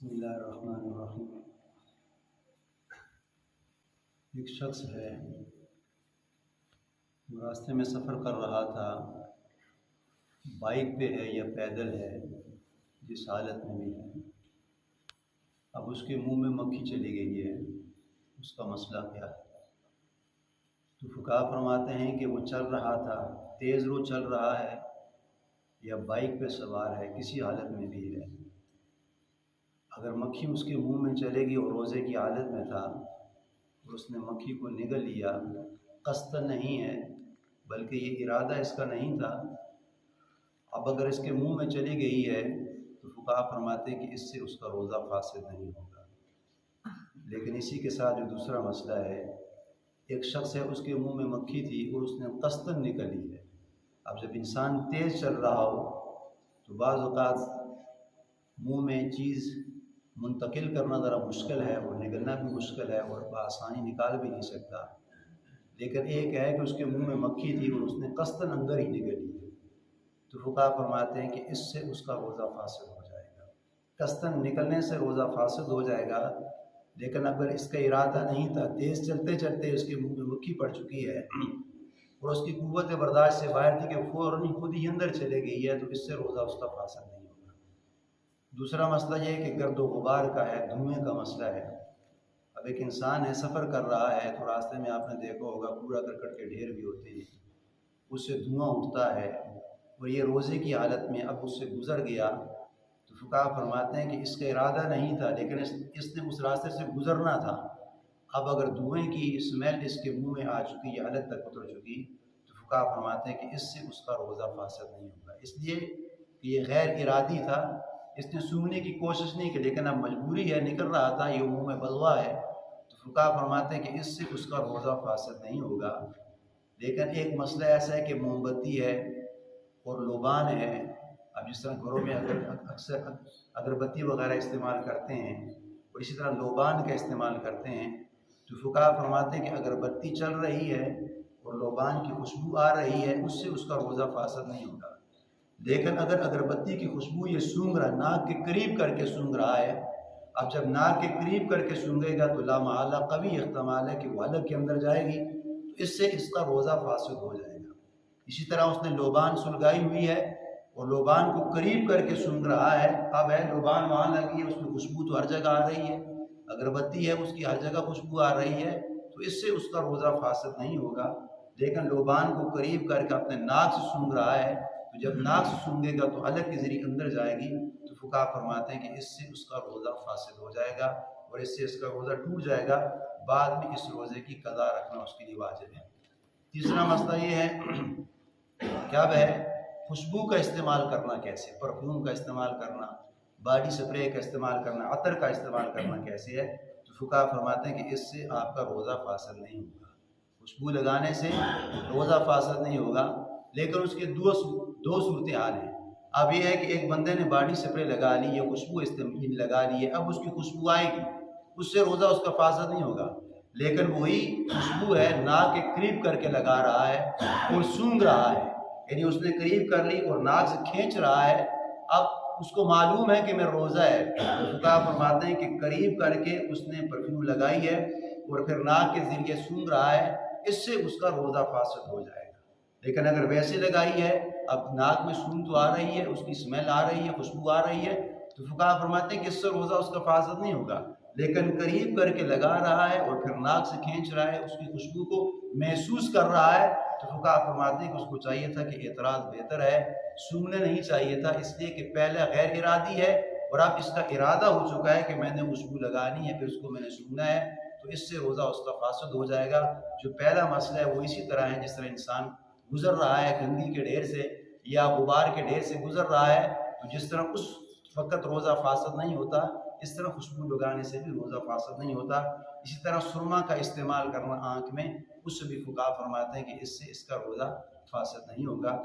بسم اللہ الرحمن الرحیم۔ ایک شخص ہے، وہ راستے میں سفر کر رہا تھا، بائک پہ ہے یا پیدل ہے، جس حالت میں بھی ہے۔ اب اس کے منہ میں مکھی چلی گئی ہے، اس کا مسئلہ کیا ہے؟ تو فقہا فرماتے ہیں کہ وہ چل رہا تھا، تیز رو چل رہا ہے یا بائک پہ سوار ہے، کسی حالت میں بھی ہے، اگر مکھی اس کے منہ میں چلے گی اور روزے کی حالت میں تھا اور اس نے مکھی کو نگل لیا، قصد نہیں ہے بلکہ یہ ارادہ اس کا نہیں تھا، اب اگر اس کے منہ میں چلی گئی ہے تو فقہا فرماتے ہیں کہ اس سے اس کا روزہ فاسد نہیں ہوگا۔ لیکن اسی کے ساتھ جو دوسرا مسئلہ ہے، ایک شخص ہے، اس کے منہ میں مکھی تھی اور اس نے قصداً نکلی ہے۔ اب جب انسان تیز چل رہا ہو تو بعض اوقات منہ میں چیز منتقل کرنا ذرا مشکل ہے اور نگلنا بھی مشکل ہے اور بآسانی نکال بھی نہیں سکتا، لیکن ایک ہے کہ اس کے منہ میں مکھی تھی اور اس نے قصداً اندر ہی نگلی ہے، تو فقہا فرماتے ہیں کہ اس سے اس کا روزہ فاسد ہو جائے گا۔ قصداً نکلنے سے روزہ فاسد ہو جائے گا، لیکن اگر اس کا ارادہ نہیں تھا، تیز چلتے چلتے اس کے منہ میں مکھی پڑ چکی ہے اور اس کی قوت برداشت سے باہر تھی کہ فوراً خود ہی اندر چلے گئی ہے، تو اس سے روزہ اس کا فاسد نہیں ہوگا۔ دوسرا مسئلہ یہ ہے کہ گرد و غبار کا ہے، دھوئیں کا مسئلہ ہے۔ اب ایک انسان ہے، سفر کر رہا ہے تو راستے میں آپ نے دیکھا ہوگا کوڑا کرکٹ کے ڈھیر بھی ہوتے ہیں، اس سے دھواں اٹھتا ہے اور یہ روزے کی حالت میں اب اس سے گزر گیا، تو فقہا فرماتے ہیں کہ اس کا ارادہ نہیں تھا لیکن اس نے اس راستے سے گزرنا تھا، اب اگر دھوئیں کی اسمیل اس کے منہ میں آ چکی، یہ حالت تک اتر چکی، تو فقہا فرماتے ہیں کہ اس سے اس کا روزہ فاسد نہیں ہوگا، اس لیے کہ یہ غیر ارادی تھا، اس نے سونگنے کی کوشش نہیں کی، لیکن اب مجبوری ہے، نکل رہا تھا، یہ منہ میں بلغا ہے، تو فقہا فرماتے ہیں کہ اس سے اس کا روزہ فاسد نہیں ہوگا۔ لیکن ایک مسئلہ ایسا ہے کہ موم بتی ہے اور لوبان ہے، اب جس طرح گھروں میں اکثر اگربتی وغیرہ استعمال کرتے ہیں اور اسی طرح لوبان کا استعمال کرتے ہیں، تو فقہا فرماتے ہیں کہ اگربتی چل رہی ہے اور لوبان کی خوشبو آ رہی ہے، اس سے اس کا روزہ فاسد نہیں ہوگا۔ لیکن اگر اگربتی کی خوشبو یہ سونگھ رہا، ناک کے قریب کر کے سونگھ رہا ہے، اب جب ناک کے قریب کر کے سونگھے گا تو لا محالہ قوی احتمال ہے کہ وہ حلق کے اندر جائے گی، تو اس سے اس کا روزہ فاسد ہو جائے گا۔ اسی طرح اس نے لوبان سلگائی ہوئی ہے اور لوبان کو قریب کر کے سونگھ رہا ہے، اب ہے لوبان وہاں لگی ہے، اس میں خوشبو تو ہر جگہ آ رہی ہے، اگربتی ہے اس کی ہر جگہ خوشبو آ رہی ہے، تو اس سے اس کا روزہ فاسد نہیں ہوگا۔ لیکن لوبان کو قریب کر کے اپنے ناک سے سونگھ رہا ہے، تو جب ناک سے سونگھے گا تو حلق کے ذریعے اندر جائے گی، تو فقہا فرماتے ہیں کہ اس سے اس کا روزہ فاسد ہو جائے گا اور اس سے اس کا روزہ ٹوٹ جائے گا، بعد میں اس روزے کی قضا رکھنا اس کے لیے واجب ہے۔ تیسرا مسئلہ یہ ہے کہ اب ہے خوشبو کا استعمال کرنا کیسے، پرفیوم کا استعمال کرنا، باڈی سپرے کا استعمال کرنا، عطر کا استعمال کرنا کیسے ہے، تو فقہا فرماتے ہیں کہ اس سے آپ کا روزہ فاسد نہیں ہوگا۔ خوشبو لگانے سے روزہ فاسد نہیں ہوگا، لیکن اس کے دو صورتحال ہیں۔ اب یہ ہے کہ ایک بندے نے باڈی سپرے لگا لی، یہ خوشبو لگا لی ہے، اب اس کی خوشبو آئے گی، اس سے روزہ اس کا فاسد نہیں ہوگا، لیکن وہی خوشبو ہے، ناک کے قریب کر کے لگا رہا ہے اور سونگھ رہا ہے، یعنی اس نے قریب کر لی اور ناک سے کھینچ رہا ہے، اب اس کو معلوم ہے کہ میں روزہ ہے، تو فقہا فرماتے ہیں کہ قریب کر کے اس نے پرفیوم لگائی ہے اور پھر ناک کے ذریعے سونگھ رہا ہے، اس سے اس کا روزہ فاسد ہو جائے گا۔ لیکن اگر ویسے لگائی ہے، اب ناک میں سونگھ تو آ رہی ہے، اس کی اسمیل آ رہی ہے، خوشبو آ رہی ہے، تو فقہا فرماتے ہیں کہ اس سے روزہ اس کا فاسد نہیں ہوگا، لیکن قریب کر کے لگا رہا ہے اور پھر ناک سے کھینچ رہا ہے، اس کی خوشبو کو محسوس کر رہا ہے، تو فقہا فرماتے ہیں کہ اس کو چاہیے تھا کہ اعتراض بہتر ہے، سونگھنے نہیں چاہیے تھا، اس لیے کہ پہلے غیر ارادی ہے اور اب اس کا ارادہ ہو چکا ہے کہ میں نے خوشبو لگانی ہے، پھر اس کو میں نے سونگھنا ہے، تو اس سے روزہ اس کا فاسد ہو جائے گا۔ جو پہلا مسئلہ ہے وہ اسی طرح ہے، جس طرح انسان گزر رہا ہے گندگی کے ڈھیر سے یا غبار کے ڈھیر سے گزر رہا ہے، تو جس طرح اس وقت روزہ فاسد نہیں ہوتا، اس طرح خوشبو لگانے سے بھی روزہ فاسد نہیں ہوتا۔ اسی طرح سرما کا استعمال کرنا آنکھ میں، اس سے بھی فقہا فرماتے ہیں کہ اس سے اس کا روزہ فاسد نہیں ہوگا۔